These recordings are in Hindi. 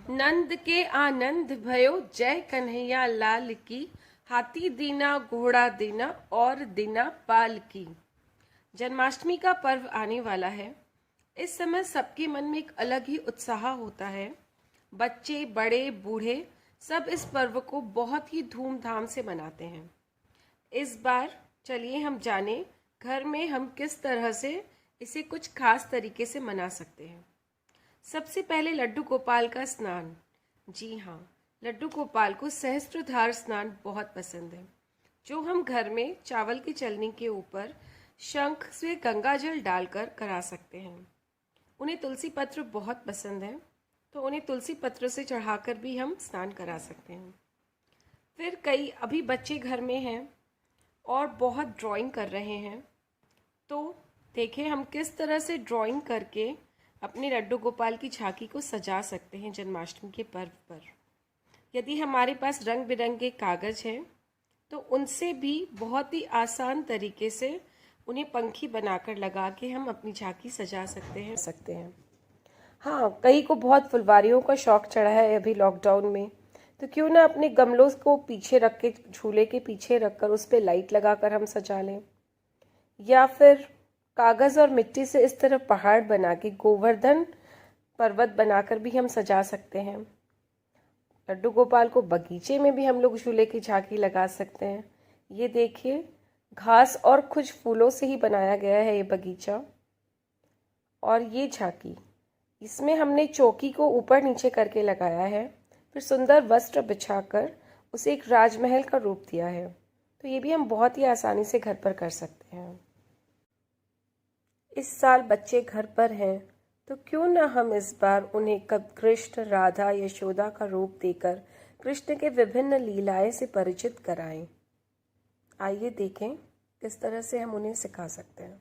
नंद के आनंद भयो जय कन्हैया लाल की। हाथी दीना घोड़ा दीना और दीना पाल की। जन्माष्टमी का पर्व आने वाला है। इस समय सबके मन में एक अलग ही उत्साह होता है। बच्चे बड़े बूढ़े सब इस पर्व को बहुत ही धूमधाम से मनाते हैं। इस बार चलिए हम जानें घर में हम किस तरह से इसे कुछ खास तरीके से मना सकते हैं। सबसे पहले लड्डू गोपाल का स्नान। जी हाँ, लड्डू गोपाल को सहस्त्रधार स्नान बहुत पसंद है, जो हम घर में चावल की चलनी के ऊपर शंख से गंगा जल डालकर करा सकते हैं। उन्हें तुलसी पत्र बहुत पसंद है, तो उन्हें तुलसी पत्र से चढ़ाकर भी हम स्नान करा सकते हैं। फिर कई अभी बच्चे घर में हैं और बहुत ड्राइंग कर रहे हैं, तो देखें हम किस तरह से ड्राइंग करके अपने लड्डू गोपाल की झांकी को सजा सकते हैं जन्माष्टमी के पर्व पर। यदि हमारे पास रंग बिरंगे कागज़ हैं तो उनसे भी बहुत ही आसान तरीके से उन्हें पंखी बनाकर लगा के हम अपनी झांकी सजा सकते हैं। हाँ, कई को बहुत फुलवारियों का शौक़ चढ़ा है अभी लॉकडाउन में, तो क्यों ना अपने गमलों को पीछे रख के, झूले के पीछे रखकर उस पर लाइट लगाकर हम सजा लें। या फिर कागज़ और मिट्टी से इस तरह पहाड़ बना के गोवर्धन पर्वत बनाकर भी हम सजा सकते हैं। लड्डू गोपाल को बगीचे में भी हम लोग झूले की झांकी लगा सकते हैं। ये देखिए, घास और कुछ फूलों से ही बनाया गया है ये बगीचा। और ये झांकी, इसमें हमने चौकी को ऊपर नीचे करके लगाया है, फिर सुंदर वस्त्र बिछाकर उसे एक राजमहल का रूप दिया है। तो ये भी हम बहुत ही आसानी से घर पर कर सकते हैं। इस साल बच्चे घर पर हैं, तो क्यों ना हम इस बार उन्हें कृष्ण, राधा, यशोदा का रूप देकर कृष्ण के विभिन्न लीलाएं से परिचित कराएं। आइए देखें किस तरह से हम उन्हें सिखा सकते हैं।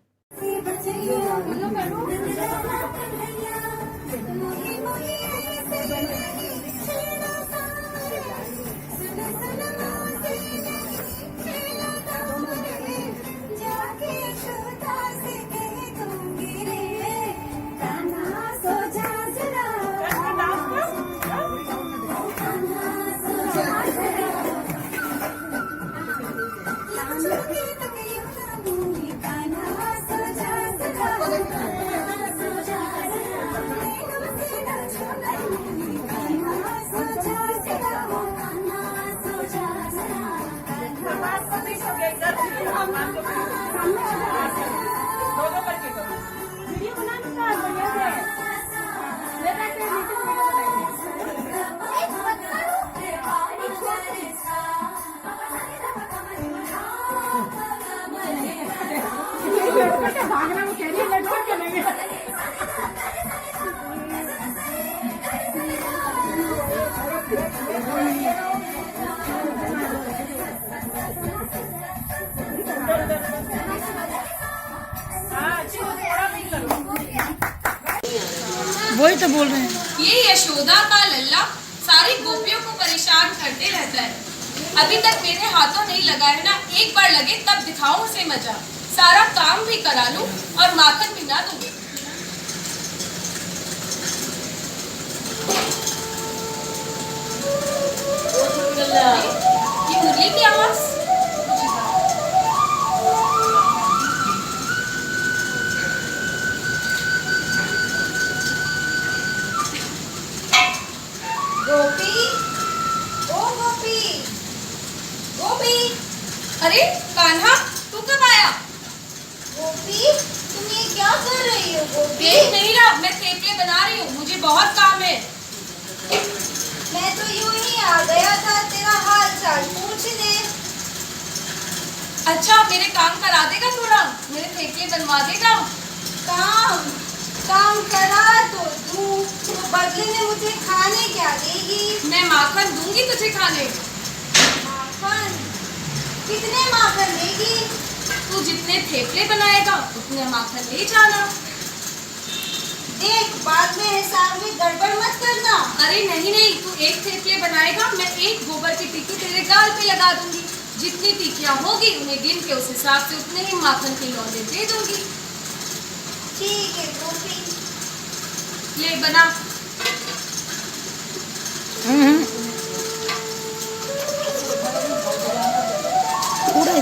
वही तो बोल रहे हैं। ये यशोदा का लल्ला सारी गोपियों को परेशान करते रहता है। अभी तक मेरे हाथों नहीं लगा है ना, एक बार लगे तब दिखाऊं उसे मजा। सारा काम भी करा लूं और माखन भी ना दूं। ये मुरली की आवाज। अरे कान्हा, तू कब आया? गोपी, तुम ये क्या कर रही हो गोपी? देख नहीं रहा, मैं थेपले बना रही हूँ, मुझे बहुत काम है। मैं तो यूं ही आ गया था तेरा हाल चाल पूछने। अच्छा, मेरे काम करा देगा थोड़ा? मेरे थेपले बनवा देगा? काम करा तो दूं, तो बदले में मुझे खाने क्या देगी? मैं माखन दूंगी तुझे खाने। माखन? कितने माखन देगी? तू जितने थेपले बनाएगा उतने माखन ले जाना। देख, बाद में हिसाब में गड़बड़ मत करना। अरे नहीं नहीं, तू एक थेपले बनाएगा, मैं एक गोबर की टिक्की तेरे गाल पे लगा दूंगी। जितनी टिक्कियां होगी उन्हें गिन के उस हिसाब से उतने ही माखन के लौंडे दे दूंगी। ठीक है गोपी। ले बना।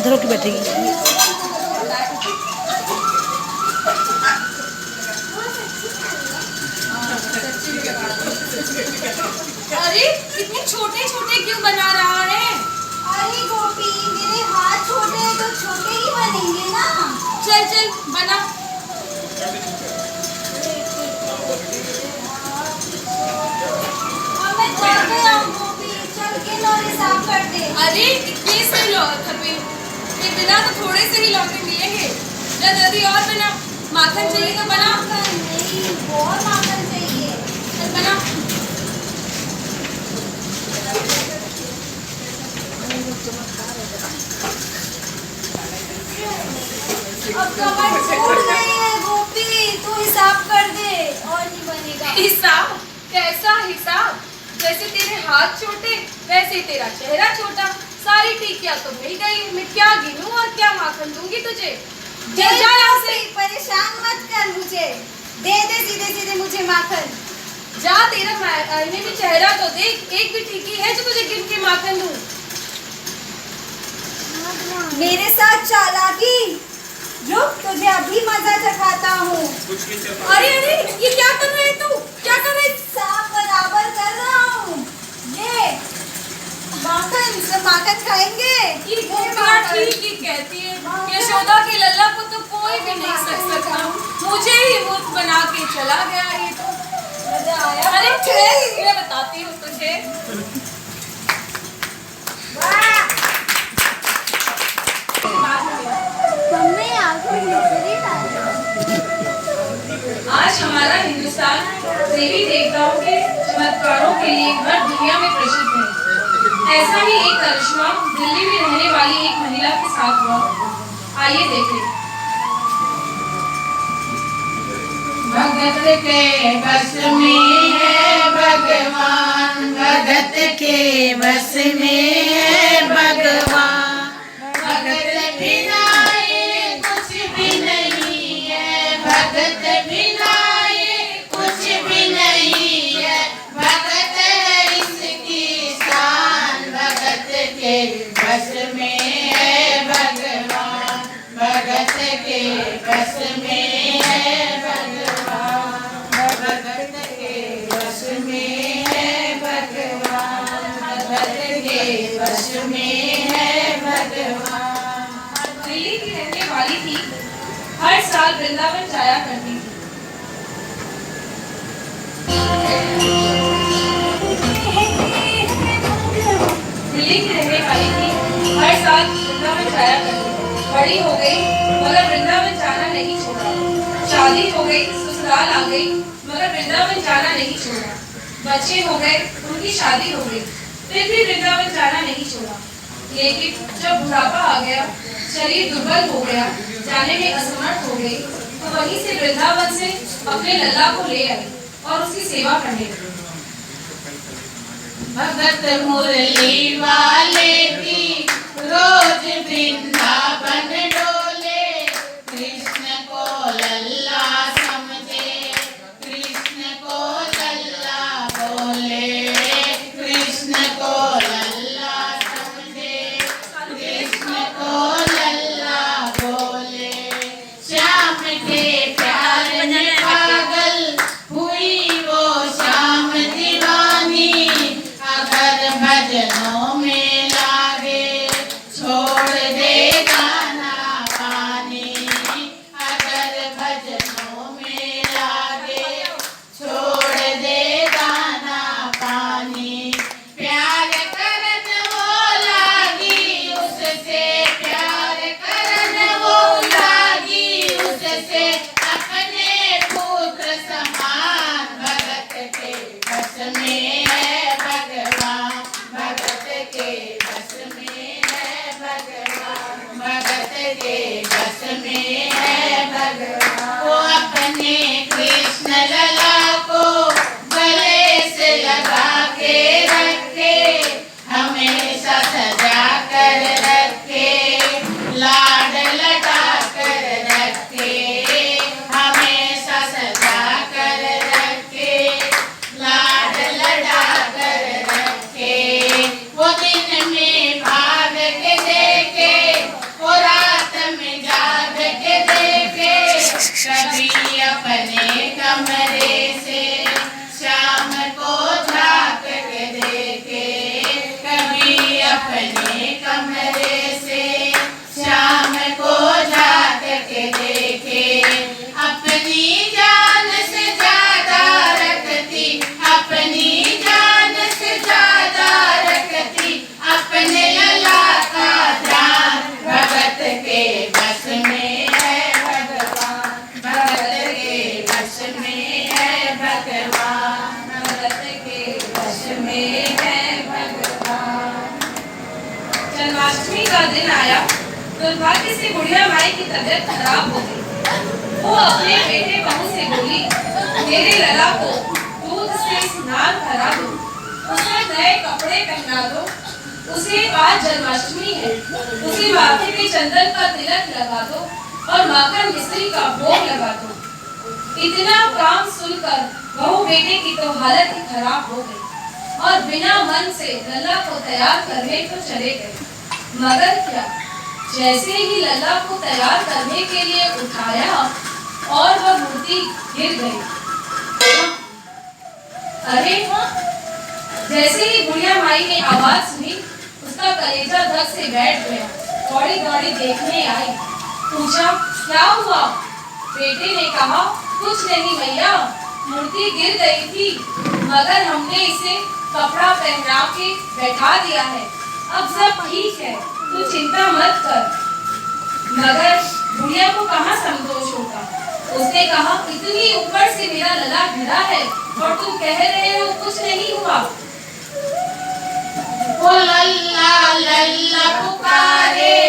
इधर होके बैठेगी। अरे इतने छोटे छोटे क्यों बना रहा है? अरे गोपी, मेरे हाथ छोटे हैं तो छोटे ही बनेंगे ना। चल चल बना। और मैं थक गया हूँ गोपी, चल के लोरे साफ कर दे। अरे इतने से थपे फिर बिना तो थोड़े से ही लौटे मिलेंगे। जल्दी जल्दी और बना। माखन चाहिए तो बना। माखन नहीं, बहुत माखन चाहिए। चल बना। अब कमर फूट गई है गोपी, तू हिसाब कर दे और नहीं बनेगा। हिसाब? कैसा हिसाब? जैसे तेरे हाथ छोटे वैसे तेरा चेहरा छोटा। सारी टिकिया तो मिल गई, मैं क्या गिनूं और क्या माखन दूंगी तुझे? दे जा यहाँ से। परेशान मत कर मुझे, दे दे सीधे सीधे मुझे माखन। जा, तेरा आईने में चेहरा तो देख। एक भी टिकी है जो तुझे गिन के माखन दूं? मेरे साथ चालाकी, रुक तुझे अभी मजा चखाता हूँ। अरे अरे ये क्या कर रहे है तू? क्या कर रहे? साफ बराबर कर रहा हूँ। ये माखन, सब माखन खाएंगे। ये गोपियाँ ठीक ही कहती है। यशोदा के लल्ला को तो कोई भी नहीं सक सकता। मुझे ही मूर्ख बना के चला गया ये तो। मजा आया? अरे ठहर, मैं बताती हूँ तुझे। मम्मी आंखों मिसरी डाली। आज हमारा हिंदुस्तान देवी देवताओं के चमत्कारों के लिए हर दुनिया में प्रसिद्ध है। ऐसा ही एक करिश्मा दिल्ली में रहने वाली एक महिला के साथ हुआ। आइए देखें। भगत के बस में है भगवान, भगत के बस में है भगवान। भगत बिना ये कुछ भी नहीं है, भगत बिना ये कुछ भी नहीं है। भगत है इसकी शान, भगत के बस में है भगवान, भगत के बस में है भगवान, भगत के बस में है भगवान, भगत के बस में है भगवान। दिल्ली की रहने वाली थी, हर साल वृंदावन जाया करती थी। दिल्ली की रहने वाली थी, हर साल वृंदावन जाया करती थी। बड़ी हो गई मगर वृंदावन जाना नहीं छोड़ा। शादी हो गई, ससुराल आ गई मगर वृंदावन जाना नहीं छोड़ा। बच्चे हो गए, उनकी शादी हो गई, फिर भी वृंदावन जाना नहीं छोड़ा। लेकिन जब बुढ़ापा आ गया, शरीर दुर्बल हो गया, जाने में असमर्थ हो गई, तो वहीं से वृंदावन से अपने लल्ला को ले आई और उसकी सेवा करने लगी। भगत मुरली वाले की रोज वृंदावन डोले, कृष्ण को लल्ला समझे, कृष्ण को लल्ला बोले, कृष्ण को लल्ला समझे, कृष्ण को लल्ला बोले। श्याम के प्यार में पागल हुई वो श्याम दीवानी, अगर भजनों में लागे छोड़ दे गाना पानी, अगर भजनों में लागे छोड़ दे गाना पानी। प्यार करन वो लागी उससे, प्यार करन वो लागी उससे, अपने पुत्र समान। भगत के बस में है भगवान, भगत के बस में है भगवान, भगत के बस में है भगवान। वो अपने कृष्ण लला को गले से लगा के रखे, हमेशा सजा कर रखे, लाड लगा कर रखे, हमेशा सजा कर रखे, लाड लड़ा अपनी जान से ज्यादा रखती, अपनी जान से ज्यादा रखती, अपने लला का ध्यान। भगत के बस में है भगवान, भगत के बस में है भगवान, भगत के बस में है भगवान। जन्माष्टमी का दिन आया। दुर्भाग्य से बुढ़िया माई की तबीयत खराब हो गई। वो अपने बेटे बहू से बोली, मेरे लला को दूध से स्नान करा दो, उसे नए कपड़े पहना दो, उसे आज जन्माष्टमी है, उसे माथे पे चंदन का तिलक लगा दो और माखन मिश्री का भोग लगा दो। इतना काम सुनकर बहू बेटे की तो हालत ही खराब हो गई और बिना मन से लला को तैयार करने को चले गए। मगर क्या, जैसे ही लला को तैयार करने के लिए उठाया और वह मूर्ति गिर गई। अरे, जैसे ही बुढ़िया माई ने आवाज सुनी, उसका कलेजा धक से बैठ गया। दौड़ी दौड़ी देखने आई, पूछा क्या हुआ? बेटे ने कहा, कुछ नहीं भैया, मूर्ति गिर गई थी, मगर हमने इसे कपड़ा पहना के बैठा दिया है, अब सब ठीक है, तू चिंता मत कर। मगर बुढ़िया को कहाँ संतोष होता। उसने कहा, इतनी ऊपर से मेरा लला गिरा है और तुम कह रहे हो कुछ नहीं हुआ। ओ लल्ला लल्ला पुकारे,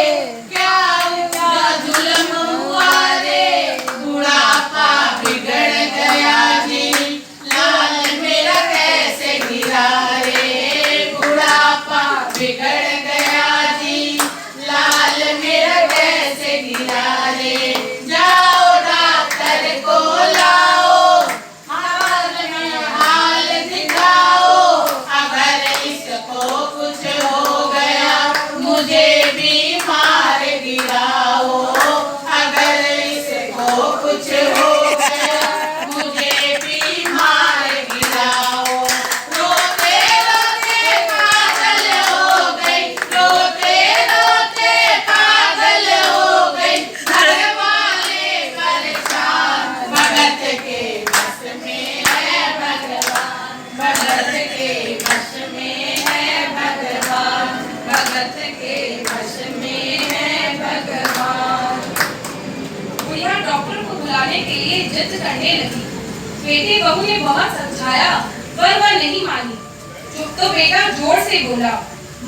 क्या हुआ जुल्म हुआ रे, बुढ़ापा बिगड़ गया जी, लाल मेरा कैसे गिरा रे, बुढ़ापा बिगड़ गया जी, लाल मेरा कैसे गिरा रे। जाओ डॉक्टर को लाओ, हाल में हाल दिखाओ, अगर इसको कुछ हो गया मुझे भी मार गिराओ, अगर इसको कुछ हो गया मुझे भी मार गिराओ। रोते रोते पागल हो गई, रोते रोते पागल हो गई, घर वाले परेशान। भगत के बस में है भगवान, भगत के बस में है भगवान, भगत के बस में है भगवान। बुढ़िया डॉक्टर को बुलाने के लिए जिद करने लगी। बेटे बहू ने बहुत समझाया पर वह नहीं मानी। चुप तो बेटा जोर से बोला,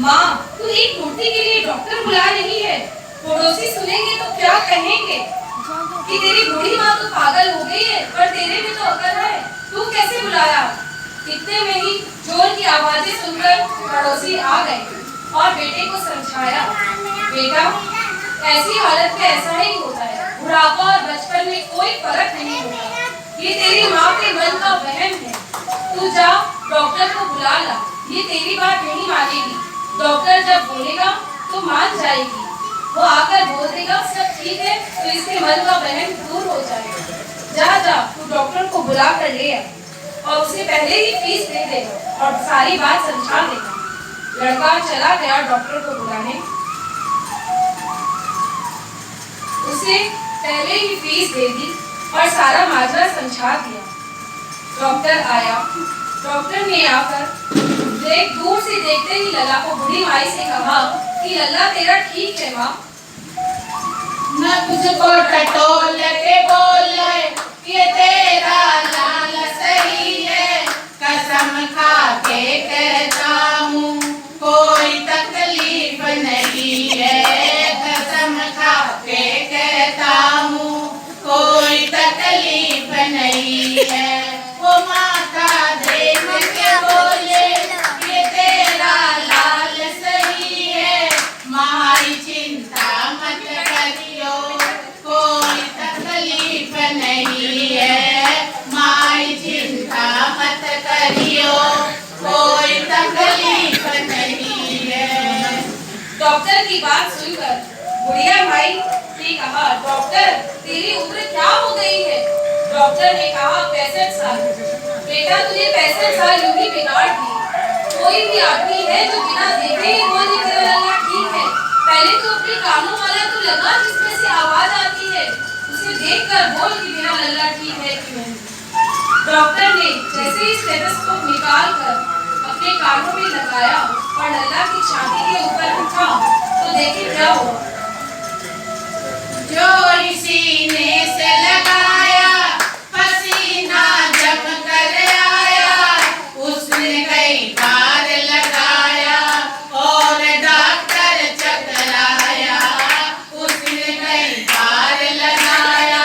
माँ तू एक मूर्ति के लिए डॉक्टर बुला रही है, पड़ोसी सुनेंगे तो क्या कहेंगे कि तेरी बूढ़ी माँ तो पागल हो गई है, पर तेरे में तो अकल है, तू कैसे बुलाया? इतने में ही जोर की आवाजें सुनकर पड़ोसी आ गए और बेटे को समझाया, बेटा ऐसी हालत में ऐसा ही होता है, बुढ़ापा और बचपन में कोई फर्क नहीं होता, ये तेरी माँ के मन का वहम है, तू जा डॉक्टर को बुला ला, ये तेरी बात नहीं मानेगी, डॉक्टर जब बोलेगा तो मान जाएगी, वो आकर बोल देगा सब ठीक है तो इसके मन का वहम दूर हो जाएगा। जा जा तू डॉक्टर को बुला कर ले आ और उसे पहले ही फीस दे देगा और सारी बात समझा देगा। लड़का चला गया डॉक्टर को बुलाने, उसे पहले ही फीस दे दी और सारा माजरा समझा दिया। डॉक्टर आया, डॉक्टर ने आकर दूर से देखते ही लला को बूढ़ी माई से कहा कि लला तेरा ठीक है माँ। न तुझको टटोल के बोले ये तेरा लाल सही है, कसम खा के कहता हूँ कोई तकलीफ नहीं है, कसम खा के कहता हूँ कोई तकलीफ नहीं है। वो माता देख के बोले ये तेरा लाल सही है, माई चिंता मत करियो कोई तकलीफ नहीं है, माई चिंता मत करियो कोई तकलीफ नहीं है। डॉक्टर की बात सुनकर बुढ़िया माई ने कहा, डॉक्टर तेरी उम्र क्या हो गई है? डॉक्टर ने कहा 65 साल। बेटा तुझे 65 साल यूं ही बिगाड़ दिए। कोई भी आदमी है जो बिना देखे ही बोल दे तेरा लल्ला ठीक है, पहले तो अपने कानों वाला तो लगा जिसमें से आवाज आती है, उसे उसे देखकर बोल कि मेरा लल्ला ठीक है कि नहीं। डॉक्टर ने जैसे ही स्टेथोस्कोप निकाल कर अपने कानों में लगाया और लल्ला की छाती के ऊपर रखा तो देखे क्या हुआ। जो सीने से लगाया पसीना जम कर आया, उसने कई बार लगाया और डॉक्टर चकराया। उसने कई बार लगाया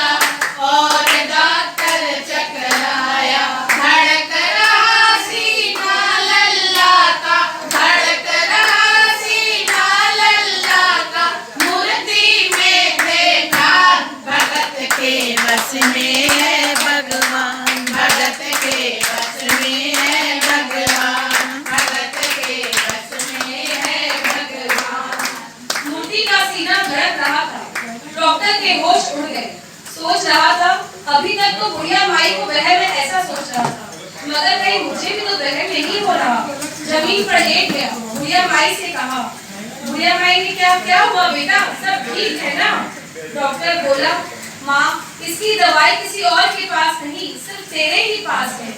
और डॉक्टर चकराया। धड़क रहा सीना लल्ला का, धड़क रहा सीना लल्ला का, मूर्ति में देखा भगत के बस में है भगवान, भगत के बस में है भगवान, भगत के बस में है भगवान। मूर्ति का सीना धड़क रहा था। डॉक्टर के होश उड़ गए। सोच रहा था अभी तक तो बुढ़िया माई को वहम है, ऐसा सोच रहा था, मगर कहीं मुझे भी तो वहम नहीं हो रहा। जमीन पर लेट गया। बुढ़िया माई से कहा, बुढ़िया माई ने क्या हुआ बेटा, सब ठीक है ना? डॉक्टर बोला, माँ इसकी दवाई किसी और के पास नहीं, सिर्फ तेरे ही पास है।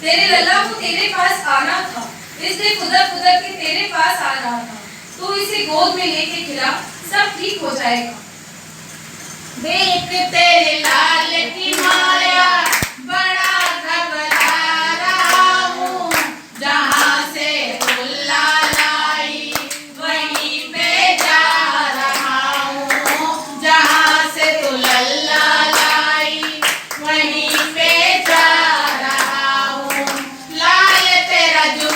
तेरे लल्ला को तेरे पास आना था, इसलिए खुदर खुदर के तेरे पास आ रहा था। तू इसे गोद में लेके खिला, सब ठीक हो जाएगा। देख तेरे लाल की माया बड़ा घबरा रहा हूँ, जहाँ से तुल्ला लाई वहीं पे जा रहा हूँ, जहाँ से तू लल्ला लाई वहीं पे जा रहा हूँ। लाल तेरा जो